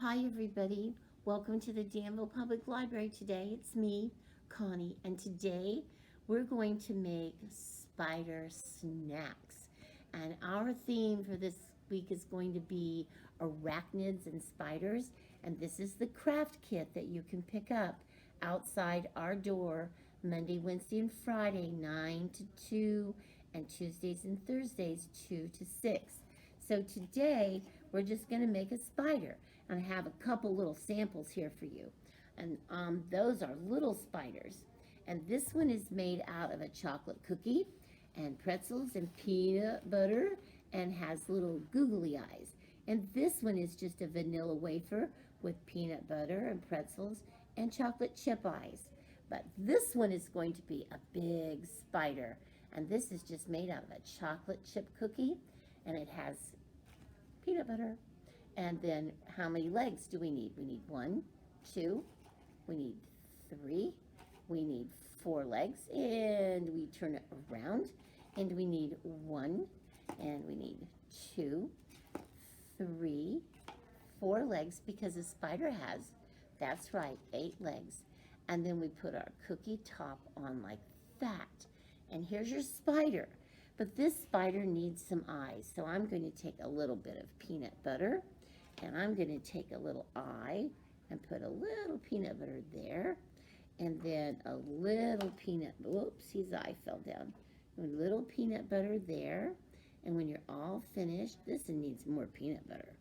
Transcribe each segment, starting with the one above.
Hi, everybody. Welcome to the Danville Public Library today. It's me, Connie, and today we're going to make spider snacks. And our theme for this week is going to be arachnids and spiders. And this is the craft kit that you can pick up outside our door Monday, Wednesday, and Friday, 9 to 2, and Tuesdays and Thursdays, 2 to 6. So today we're just going to make a spider. And I have a couple little samples here for you. And those are little spiders. And this one is made out of a chocolate cookie and pretzels and peanut butter and has little googly eyes. And this one is just a vanilla wafer with peanut butter and pretzels and chocolate chip eyes. But this one is going to be a big spider. And this is just made out of a chocolate chip cookie. And it has peanut butter. And then how many legs do we need? We need 1, 2, we need 3, we need 4 legs, and we turn it around, and we need 1, and we need 2, 3, 4 legs, because a spider has, that's right, 8 legs. And then we put our cookie top on like that. And here's your spider. But this spider needs some eyes, so I'm going to take a little bit of peanut butter, and I'm going to take a little eye and put a little peanut butter there, and then a little peanut, whoops, his eye fell down. A little peanut butter there, and when you're all finished, this one needs more peanut butter.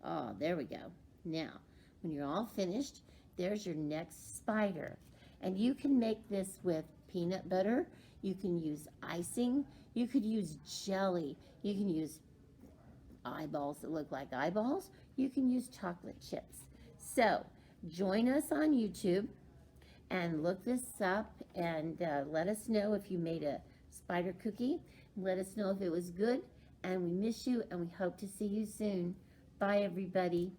Oh, there we go. Now, when you're all finished, there's your next spider. And you can make this with peanut butter, you can use icing, you could use jelly, you can use eyeballs that look like eyeballs, you can use chocolate chips. So join us on YouTube and look this up, and let us know if you made a spider cookie. Let us know if it was good, and we miss you, and we hope to see you soon. Bye, everybody.